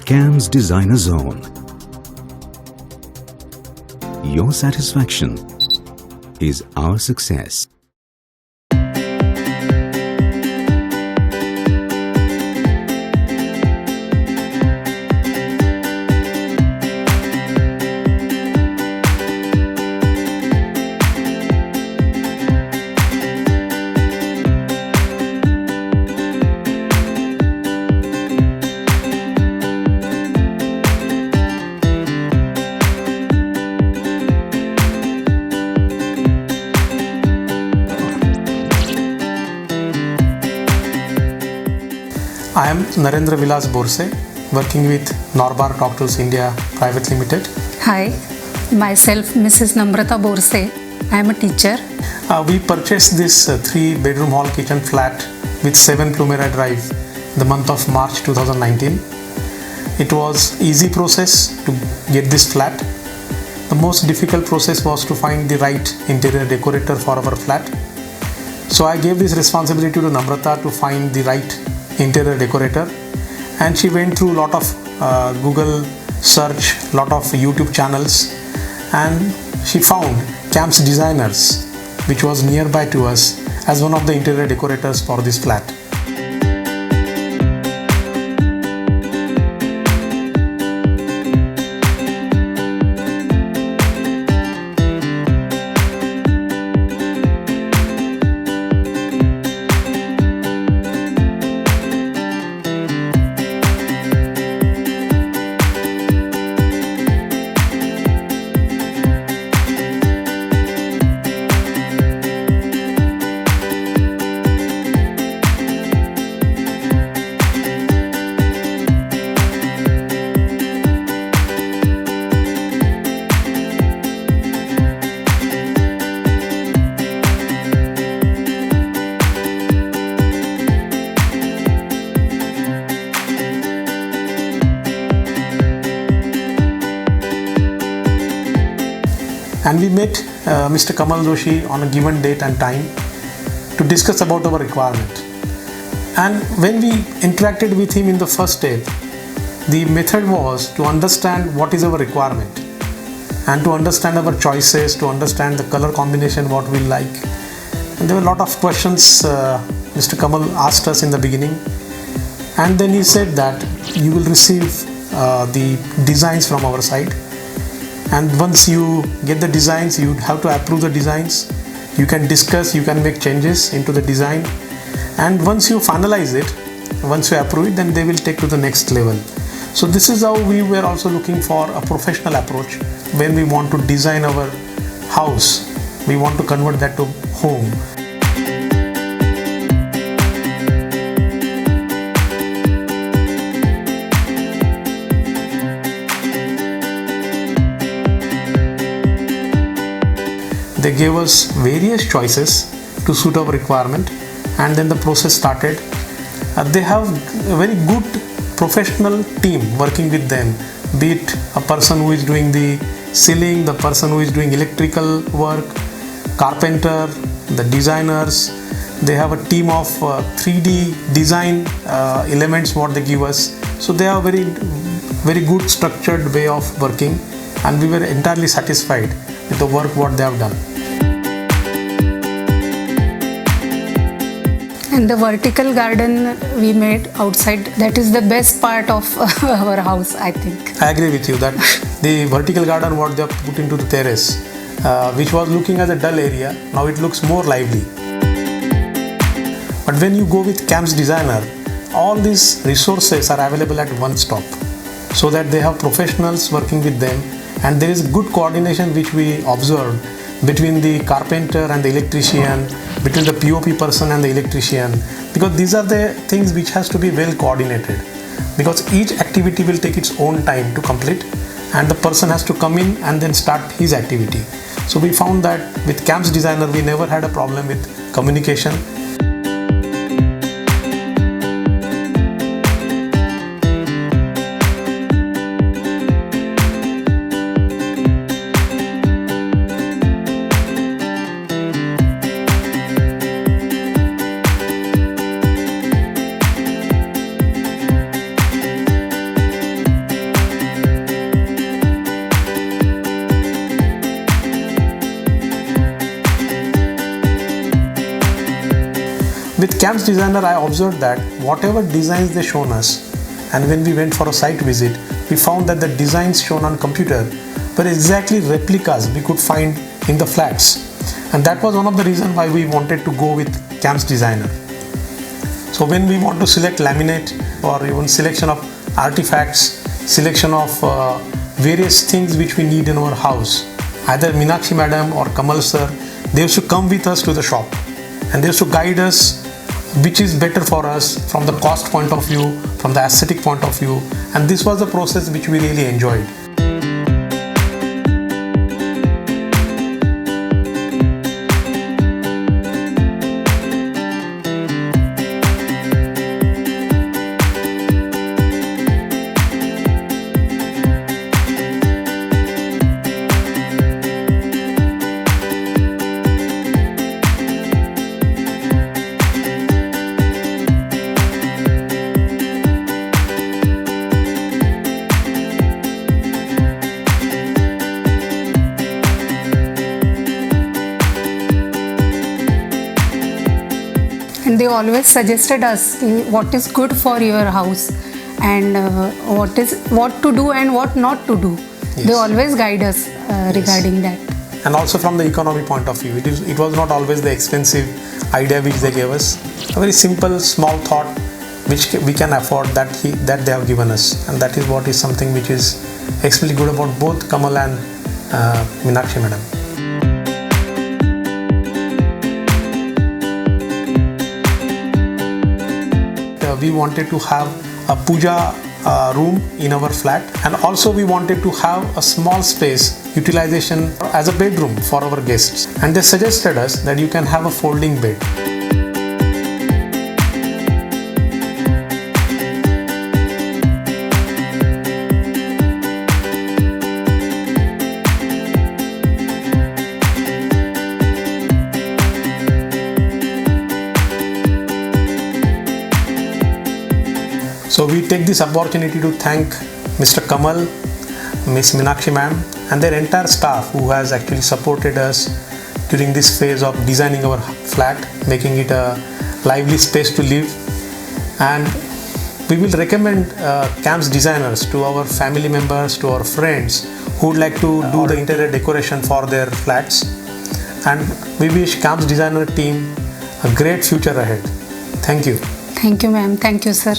CAMS Designer Zone. Your satisfaction is our success. I am Narendra Vilas Borse, working with Norbar Doctors India Private Limited. Hi, myself Mrs. Namrata Borse. I am a teacher. We purchased this 3-bedroom hall kitchen flat with 7 Plumera Drive in the month of March 2019. It was easy process to get this flat. The most difficult process was to find the right interior decorator for our flat. So I gave this responsibility to Namrata to find the right interior decorator, and she went through a lot of Google search, lot of YouTube channels, and she found CAMS Designers, which was nearby to us, as one of the interior decorators for this flat. And we met Mr. Kamal Joshi on a given date and time to discuss about our requirement. And when we interacted with him in the first day, the method was to understand what is our requirement and to understand our choices, to understand the color combination, what we like. And there were a lot of questions Mr. Kamal asked us in the beginning. And then he said that you will receive the designs from our side. And once you get the designs, you have to approve the designs. You can discuss, you can make changes into the design. And once you finalize it, once you approve it, then they will take to the next level. So this is how we were also looking for a professional approach when we want to design our house. We want to convert that to home. They gave us various choices to suit our requirement, and then the process started. They have a very good professional team working with them, be it a person who is doing the ceiling, the person who is doing electrical work, carpenter, the designers. They have a team of 3D design elements what they give us. So they have very good structured way of working, and we were entirely satisfied with the work what they have done. And the vertical garden we made outside, that is the best part of our house, I think. I agree with you that the vertical garden what they have put into the terrace, which was looking as a dull area, now it looks more lively. But when you go with CAMS Designer, all these resources are available at one stop, so that they have professionals working with them, and there is good coordination which we observed between the carpenter and the electrician, between the POP person and the electrician, because these are the things which has to be well coordinated, because each activity will take its own time to complete, and the person has to come in and then start his activity. So we found that with CAMS Designer we never had a problem with communication. With CAMS designer, I observed that whatever designs they shown us, and when we went for a site visit, we found that the designs shown on computer were exactly replicas we could find in the flats. And that was one of the reasons why we wanted to go with CAMS designer. So when we want to select laminate or even selection of artifacts, selection of various things which we need in our house, either Meenakshi madam or Kamal sir, they used to come with us to the shop and they used to guide us which is better for us from the cost point of view, from the aesthetic point of view, and this was the process which we really enjoyed. And they always suggested us what is good for your house and what to do and what not to do. Yes. They always guide us regarding that. And also from the economy point of view, it was not always the expensive idea which they gave us. A very simple, small thought which we can afford that they have given us, and that is what is something which is extremely good about both Kamal and Meenakshi madam. We wanted to have a puja room in our flat, and also we wanted to have a small space utilization as a bedroom for our guests, and they suggested us that you can have a folding bed. So we take this opportunity to thank Mr. Kamal, Miss Meenakshi ma'am and their entire staff who has actually supported us during this phase of designing our flat, making it a lively space to live. And we will recommend CAMS designers to our family members, to our friends who would like to do the interior decoration for their flats. And we wish CAMS designer team a great future ahead. Thank you. Thank you, ma'am. Thank you, sir.